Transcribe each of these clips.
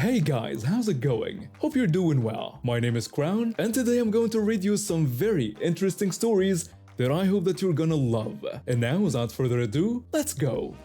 Hey guys, how's it going? Hope you're doing well. My name is Crown, and today I'm going to read you some very interesting stories that I hope that you're gonna love. And now, without further ado, let's go!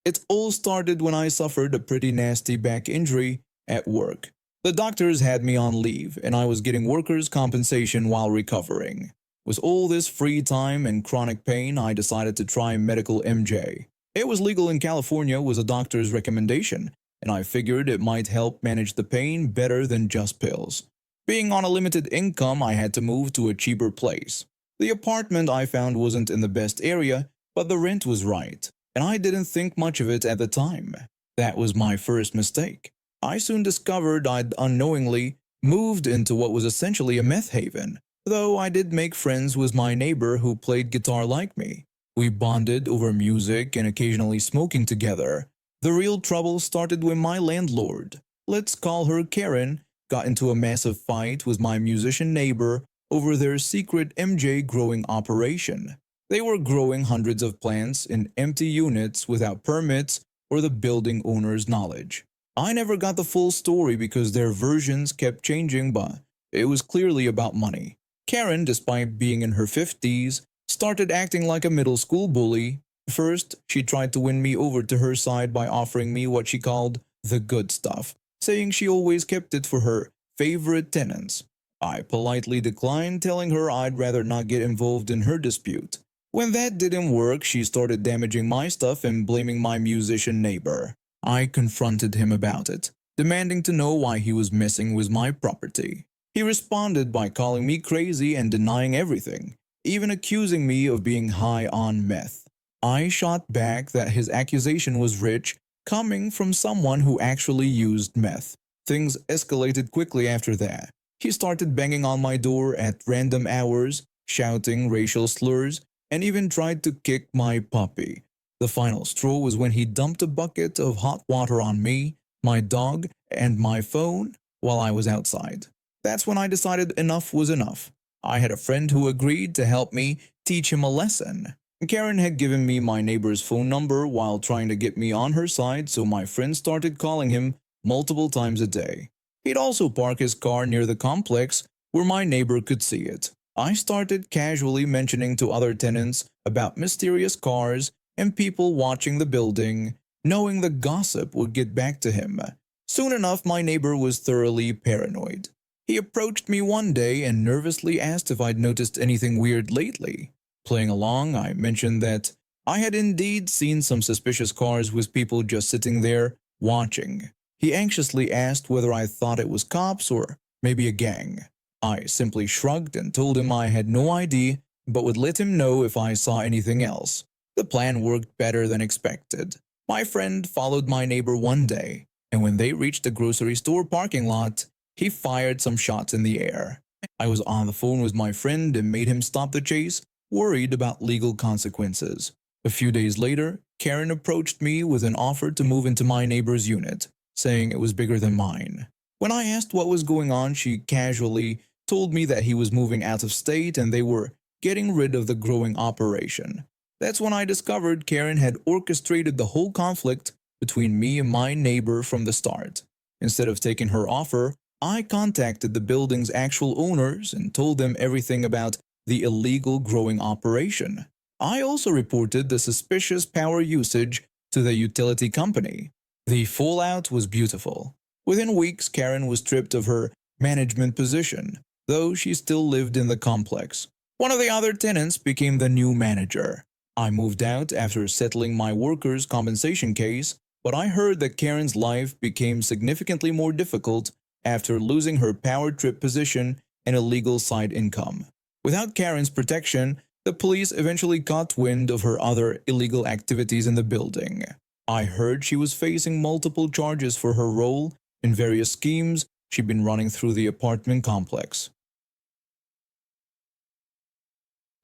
It all started when I suffered a pretty nasty back injury at work. The doctors had me on leave, and I was getting workers' compensation while recovering. With all this free time and chronic pain, I decided to try medical MJ. It was legal in California with a doctor's recommendation, and I figured it might help manage the pain better than just pills. Being on a limited income, I had to move to a cheaper place. The apartment I found wasn't in the best area, but the rent was right, and I didn't think much of it at the time. That was my first mistake. I soon discovered I'd unknowingly moved into what was essentially a meth haven, though I did make friends with my neighbor who played guitar like me. We bonded over music and occasionally smoking together. The real trouble started when my landlord, let's call her Karen, got into a massive fight with my musician neighbor over their secret MJ growing operation. They were growing hundreds of plants in empty units without permits or the building owner's knowledge. I never got the full story because their versions kept changing, but it was clearly about money. Karen, despite being in her 50s, started acting like a middle school bully. First, she tried to win me over to her side by offering me what she called the good stuff, saying she always kept it for her favorite tenants. I politely declined, telling her I'd rather not get involved in her dispute. When that didn't work, she started damaging my stuff and blaming my musician neighbor. I confronted him about it, demanding to know why he was messing with my property. He responded by calling me crazy and denying everything, even accusing me of being high on meth. I shot back that his accusation was rich, coming from someone who actually used meth. Things escalated quickly after that. He started banging on my door at random hours, shouting racial slurs, and even tried to kick my puppy. The final straw was when he dumped a bucket of hot water on me, my dog, and my phone while I was outside. That's when I decided enough was enough. I had a friend who agreed to help me teach him a lesson. Karen had given me my neighbor's phone number while trying to get me on her side, so my friend started calling him multiple times a day. He'd also park his car near the complex where my neighbor could see it. I started casually mentioning to other tenants about mysterious cars and people watching the building, knowing the gossip would get back to him. Soon enough, my neighbor was thoroughly paranoid. He approached me one day and nervously asked if I'd noticed anything weird lately. Playing along, I mentioned that I had indeed seen some suspicious cars with people just sitting there, watching. He anxiously asked whether I thought it was cops or maybe a gang. I simply shrugged and told him I had no idea, but would let him know if I saw anything else. The plan worked better than expected. My friend followed my neighbor one day, and when they reached the grocery store parking lot, he fired some shots in the air. I was on the phone with my friend and made him stop the chase, worried about legal consequences. A few days later, Karen approached me with an offer to move into my neighbor's unit, saying it was bigger than mine. When I asked what was going on, she casually told me that he was moving out of state and they were getting rid of the growing operation. That's when I discovered Karen had orchestrated the whole conflict between me and my neighbor from the start. Instead of taking her offer, I contacted the building's actual owners and told them everything about the illegal growing operation. I also reported the suspicious power usage to the utility company. The fallout was beautiful. Within weeks, Karen was stripped of her management position, though she still lived in the complex. One of the other tenants became the new manager. I moved out after settling my workers' compensation case, but I heard that Karen's life became significantly more difficult after losing her power trip position and illegal side income. Without Karen's protection, the police eventually caught wind of her other illegal activities in the building. I heard she was facing multiple charges for her role in various schemes she'd been running through the apartment complex.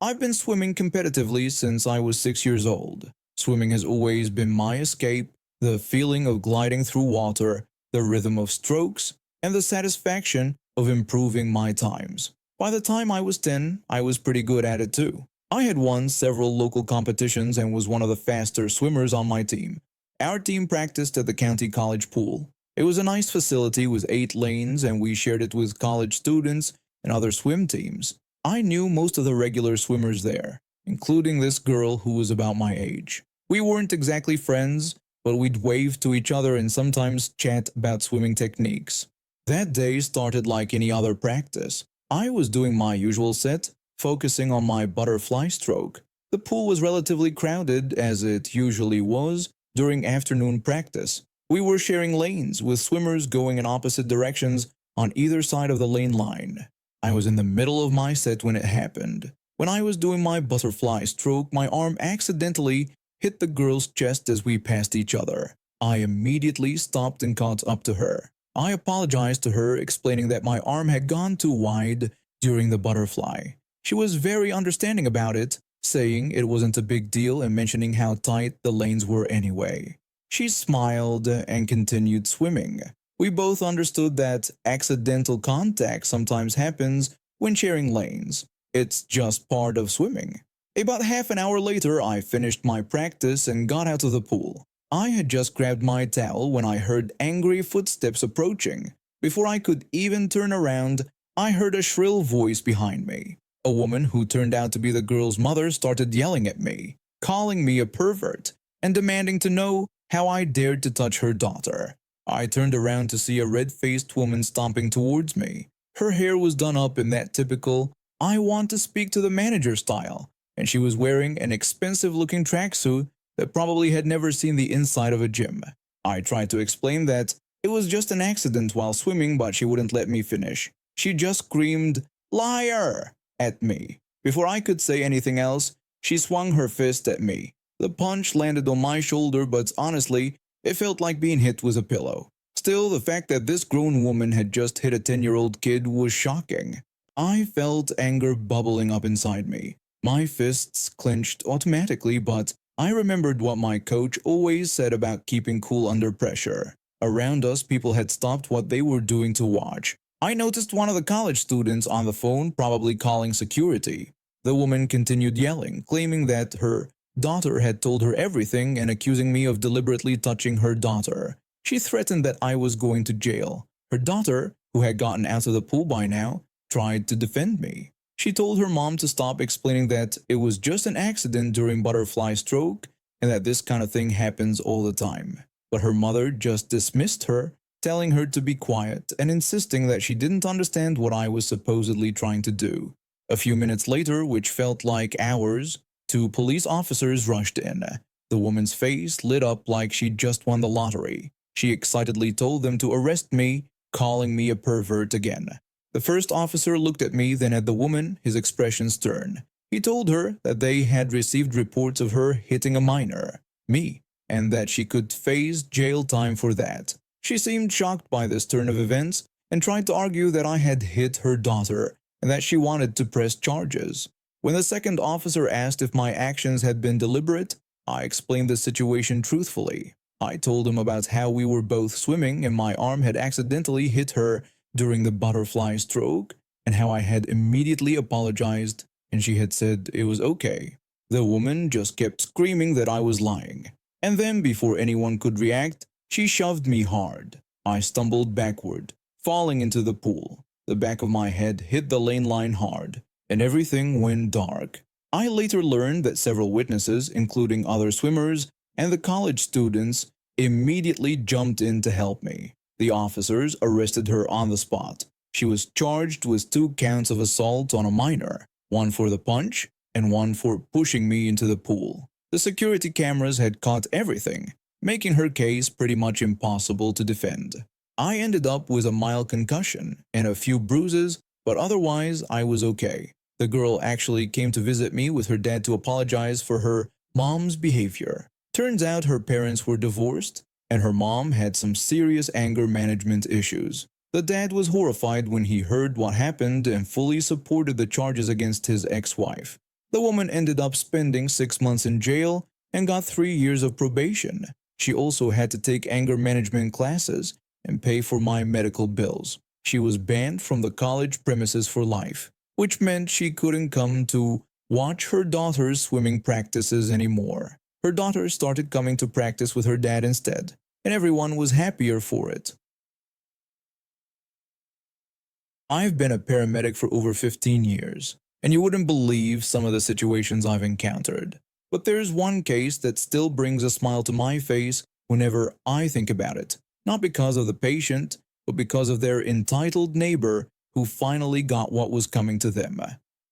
I've been swimming competitively since I was 6 years old. Swimming has always been my escape, the feeling of gliding through water, the rhythm of strokes, and the satisfaction of improving my times. By the time I was 10, I was pretty good at it too. I had won several local competitions and was one of the faster swimmers on my team. Our team practiced at the county college pool. It was a nice facility with 8 lanes, and we shared it with college students and other swim teams. I knew most of the regular swimmers there, including this girl who was about my age. We weren't exactly friends, but we'd wave to each other and sometimes chat about swimming techniques. That day started like any other practice. I was doing my usual set, focusing on my butterfly stroke. The pool was relatively crowded, as it usually was during afternoon practice. We were sharing lanes, with swimmers going in opposite directions on either side of the lane line. I was in the middle of my set when it happened. When I was doing my butterfly stroke, my arm accidentally hit the girl's chest as we passed each other. I immediately stopped and caught up to her. I apologized to her, explaining that my arm had gone too wide during the butterfly. She was very understanding about it, saying it wasn't a big deal and mentioning how tight the lanes were anyway. She smiled and continued swimming. We both understood that accidental contact sometimes happens when sharing lanes. It's just part of swimming. About half an hour later, I finished my practice and got out of the pool. I had just grabbed my towel when I heard angry footsteps approaching. Before I could even turn around, I heard a shrill voice behind me. A woman who turned out to be the girl's mother started yelling at me, calling me a pervert, and demanding to know how I dared to touch her daughter. I turned around to see a red-faced woman stomping towards me. Her hair was done up in that typical, "I want to speak to the manager" style, and she was wearing an expensive-looking tracksuit that probably had never seen the inside of a gym. I tried to explain that it was just an accident while swimming, but she wouldn't let me finish. She just screamed, "Liar!" at me. Before I could say anything else, she swung her fist at me. The punch landed on my shoulder, but honestly, it felt like being hit with a pillow. Still, the fact that this grown woman had just hit a 10-year-old kid was shocking. I felt anger bubbling up inside me. My fists clenched automatically, but I remembered what my coach always said about keeping cool under pressure. Around us, people had stopped what they were doing to watch. I noticed one of the college students on the phone, probably calling security. The woman continued yelling, claiming that her daughter had told her everything and accusing me of deliberately touching her daughter. She threatened that I was going to jail. Her daughter, who had gotten out of the pool by now, tried to defend me. She told her mom to stop, explaining that it was just an accident during butterfly stroke and that this kind of thing happens all the time. But her mother just dismissed her, telling her to be quiet and insisting that she didn't understand what I was supposedly trying to do. A few minutes later, which felt like hours, 2 police officers rushed in. The woman's face lit up like she'd just won the lottery. She excitedly told them to arrest me, calling me a pervert again. The first officer looked at me, then at the woman, his expression stern. He told her that they had received reports of her hitting a minor, me, and that she could face jail time for that. She seemed shocked by this turn of events and tried to argue that I had hit her daughter and that she wanted to press charges. When the second officer asked if my actions had been deliberate, I explained the situation truthfully. I told him about how we were both swimming and my arm had accidentally hit her during the butterfly stroke, and how I had immediately apologized and she had said it was okay. The woman just kept screaming that I was lying. And then, before anyone could react, she shoved me hard. I stumbled backward, falling into the pool. The back of my head hit the lane line hard, and everything went dark. I later learned that several witnesses, including other swimmers and the college students, immediately jumped in to help me. The officers arrested her on the spot. She was charged with 2 counts of assault on a minor, 1 for the punch and 1 for pushing me into the pool. The security cameras had caught everything, making her case pretty much impossible to defend. I ended up with a mild concussion and a few bruises, but otherwise I was okay. The girl actually came to visit me with her dad to apologize for her mom's behavior. Turns out her parents were divorced, and her mom had some serious anger management issues. The dad was horrified when he heard what happened and fully supported the charges against his ex-wife. The woman ended up spending 6 months in jail and got 3 years of probation. She also had to take anger management classes and pay for my medical bills. She was banned from the college premises for life, which meant she couldn't come to watch her daughter's swimming practices anymore. Her daughter started coming to practice with her dad instead, and everyone was happier for it. I've been a paramedic for over 15 years, and you wouldn't believe some of the situations I've encountered. But there's one case that still brings a smile to my face whenever I think about it, not because of the patient, but because of their entitled neighbor who finally got what was coming to them.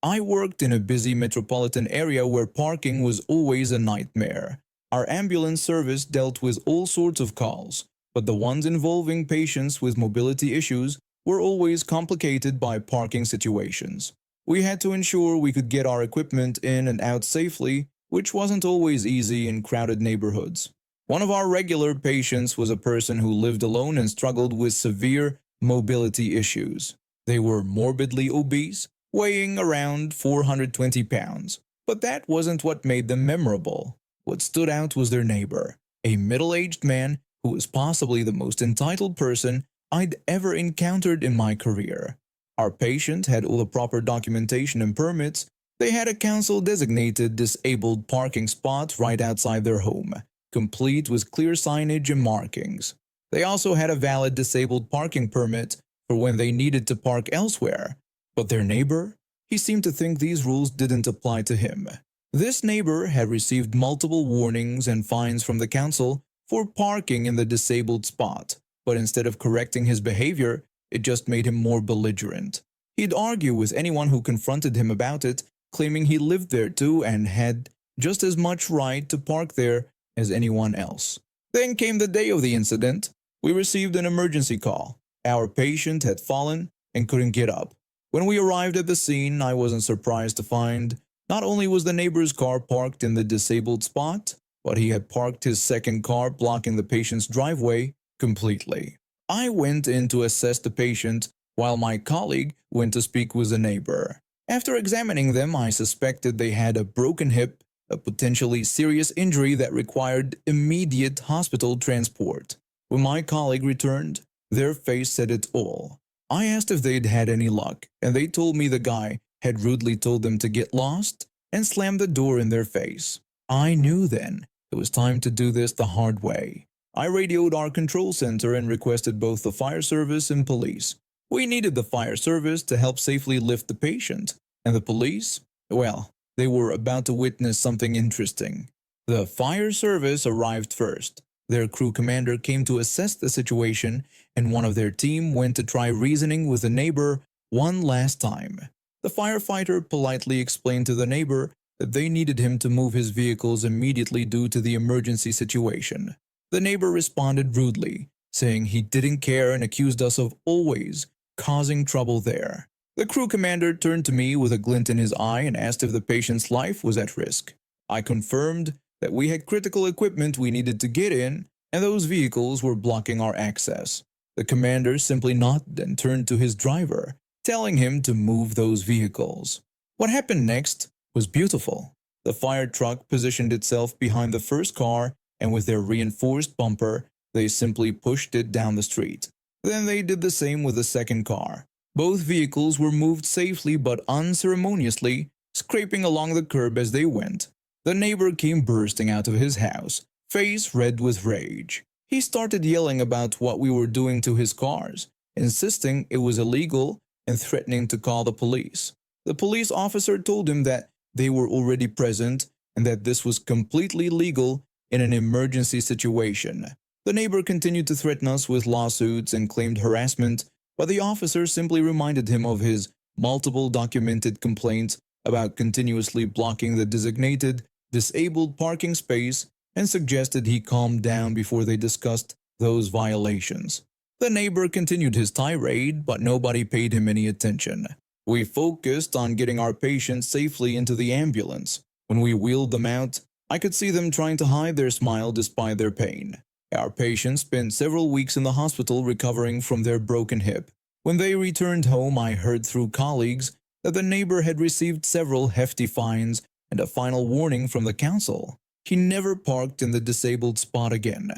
I worked in a busy metropolitan area where parking was always a nightmare. Our ambulance service dealt with all sorts of calls, but the ones involving patients with mobility issues were always complicated by parking situations. We had to ensure we could get our equipment in and out safely, which wasn't always easy in crowded neighborhoods. One of our regular patients was a person who lived alone and struggled with severe mobility issues. They were morbidly obese, weighing around 420 pounds. But that wasn't what made them memorable. What stood out was their neighbor, a middle-aged man who was possibly the most entitled person I'd ever encountered in my career. Our patient had all the proper documentation and permits. They had a council-designated disabled parking spot right outside their home, complete with clear signage and markings. They also had a valid disabled parking permit for when they needed to park elsewhere. But their neighbor? He seemed to think these rules didn't apply to him. This neighbor had received multiple warnings and fines from the council for parking in the disabled spot, but instead of correcting his behavior, it just made him more belligerent. He'd argue with anyone who confronted him about it, claiming he lived there too and had just as much right to park there as anyone else. Then came the day of the incident. We received an emergency call. Our patient had fallen and couldn't get up. When we arrived at the scene, I wasn't surprised to find not only was the neighbor's car parked in the disabled spot, but he had parked his second car blocking the patient's driveway completely. I went in to assess the patient while my colleague went to speak with the neighbor. After examining them, I suspected they had a broken hip, a potentially serious injury that required immediate hospital transport. When my colleague returned, their face said it all. I asked if they'd had any luck, and they told me the guy had rudely told them to get lost and slammed the door in their face. I knew then it was time to do this the hard way. I radioed our control center and requested both the fire service and police. We needed the fire service to help safely lift the patient, and the police, well, they were about to witness something interesting. The fire service arrived first. Their crew commander came to assess the situation, and one of their team went to try reasoning with the neighbor one last time. The firefighter politely explained to the neighbor that they needed him to move his vehicles immediately due to the emergency situation. The neighbor responded rudely, saying he didn't care and accused us of always causing trouble there. The crew commander turned to me with a glint in his eye and asked if the patient's life was at risk. I confirmed that we had critical equipment we needed to get in, and those vehicles were blocking our access. The commander simply nodded and turned to his driver, telling him to move those vehicles. What happened next was beautiful. The fire truck positioned itself behind the first car, and with their reinforced bumper, they simply pushed it down the street. Then they did the same with the second car. Both vehicles were moved safely but unceremoniously, scraping along the curb as they went. The neighbor came bursting out of his house, face red with rage. He started yelling about what we were doing to his cars, insisting it was illegal and threatening to call the police. The police officer told him that they were already present and that this was completely legal in an emergency situation. The neighbor continued to threaten us with lawsuits and claimed harassment, but the officer simply reminded him of his multiple documented complaints about continuously blocking the designated disabled parking space and suggested he calm down before they discussed those violations. The neighbor continued his tirade, but nobody paid him any attention. We focused on getting our patient safely into the ambulance. When we wheeled them out, I could see them trying to hide their smile despite their pain. Our patient spent several weeks in the hospital recovering from their broken hip. When they returned home, I heard through colleagues that the neighbor had received several hefty fines and a final warning from the council. He never parked in the disabled spot again.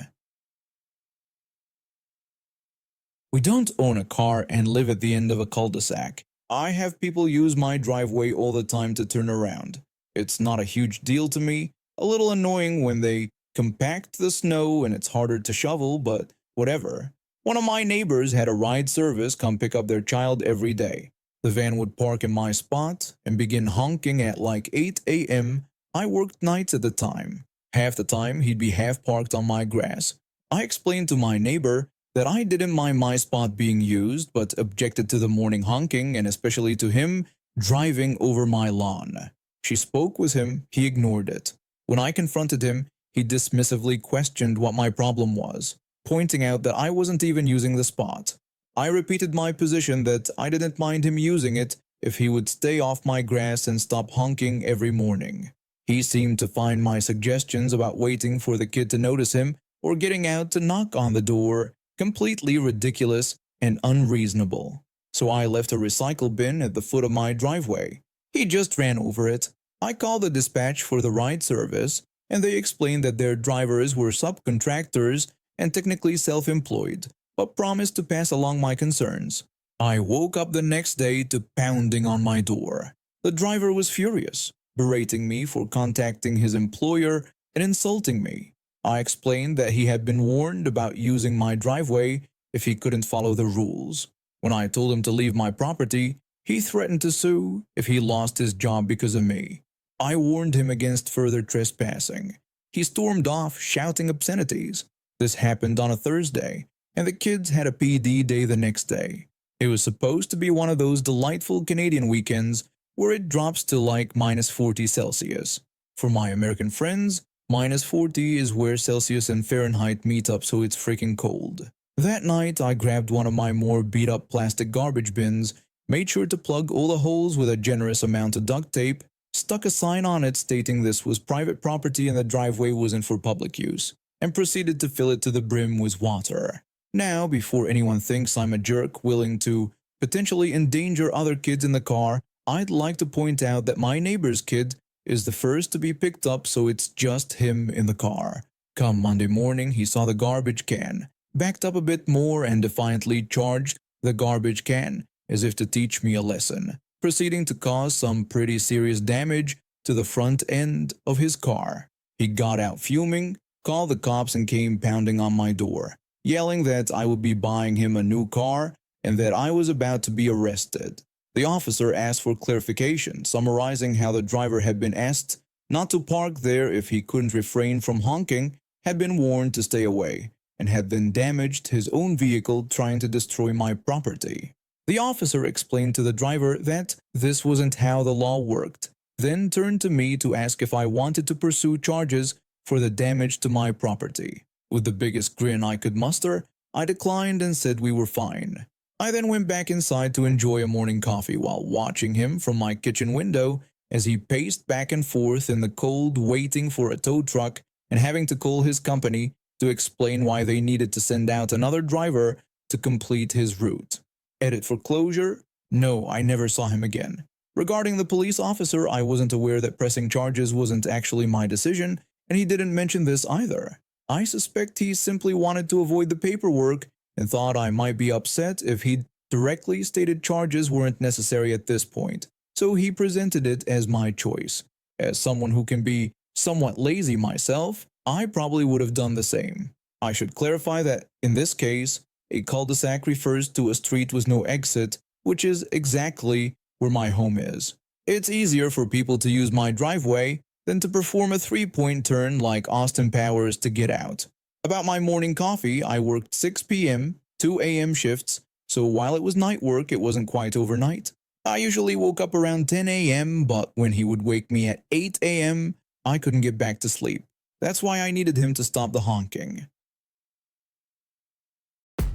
We don't own a car and live at the end of a cul-de-sac. I have people use my driveway all the time to turn around. It's not a huge deal to me, a little annoying when they compact the snow and it's harder to shovel, but whatever. One of my neighbors had a ride service come pick up their child every day. The van would park in my spot and begin honking at like 8 a.m. I worked nights at the time. Half the time, he'd be half parked on my grass. I explained to my neighbor that I didn't mind my spot being used, but objected to the morning honking and especially to him driving over my lawn. She spoke with him, he ignored it. When I confronted him, he dismissively questioned what my problem was, pointing out that I wasn't even using the spot. I repeated my position that I didn't mind him using it if he would stay off my grass and stop honking every morning. He seemed to find my suggestions about waiting for the kid to notice him or getting out to knock on the door completely ridiculous and unreasonable. So I left a recycle bin at the foot of my driveway. He just ran over it. I called the dispatch for the ride service, and they explained that their drivers were subcontractors and technically self-employed, but promised to pass along my concerns. I woke up the next day to pounding on my door. The driver was furious, berating me for contacting his employer and insulting me. I explained that he had been warned about using my driveway if he couldn't follow the rules. When I told him to leave my property, he threatened to sue if he lost his job because of me. I warned him against further trespassing. He stormed off, shouting obscenities. This happened on a Thursday, and the kids had a PD day the next day. It was supposed to be one of those delightful Canadian weekends where it drops to like minus 40 Celsius. For my American friends, minus 40 is where Celsius and Fahrenheit meet up, so it's freaking cold. That night, I grabbed one of my more beat-up plastic garbage bins, made sure to plug all the holes with a generous amount of duct tape, stuck a sign on it stating this was private property and the driveway wasn't for public use, and proceeded to fill it to the brim with water. Now, before anyone thinks I'm a jerk willing to potentially endanger other kids in the car, I'd like to point out that my neighbor's kid is the first to be picked up, so it's just him in the car. Come Monday morning, he saw the garbage can, backed up a bit more and defiantly charged the garbage can as if to teach me a lesson, proceeding to cause some pretty serious damage to the front end of his car. He got out fuming, called the cops and came pounding on my door, yelling that I would be buying him a new car and that I was about to be arrested. The officer asked for clarification, summarizing how the driver had been asked not to park there if he couldn't refrain from honking, had been warned to stay away, and had then damaged his own vehicle trying to destroy my property. The officer explained to the driver that this wasn't how the law worked, then turned to me to ask if I wanted to pursue charges for the damage to my property. With the biggest grin I could muster, I declined and said we were fine. I then went back inside to enjoy a morning coffee while watching him from my kitchen window as he paced back and forth in the cold waiting for a tow truck and having to call his company to explain why they needed to send out another driver to complete his route. Edit for closure? No, I never saw him again. Regarding the police officer, I wasn't aware that pressing charges wasn't actually my decision, and he didn't mention this either. I suspect he simply wanted to avoid the paperwork and thought I might be upset if he directly stated charges weren't necessary at this point, so he presented it as my choice. As someone who can be somewhat lazy myself, I probably would have done the same. I should clarify that, in this case, a cul-de-sac refers to a street with no exit, which is exactly where my home is. It's easier for people to use my driveway than to perform a three-point turn like Austin Powers to get out. About my morning coffee, I worked 6 p.m., 2 a.m. shifts, so while it was night work, it wasn't quite overnight. I usually woke up around 10 a.m., but when he would wake me at 8 a.m., I couldn't get back to sleep. That's why I needed him to stop the honking.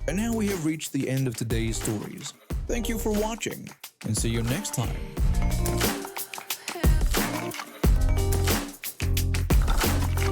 And now we have reached the end of today's stories. Thank you for watching, and see you next time.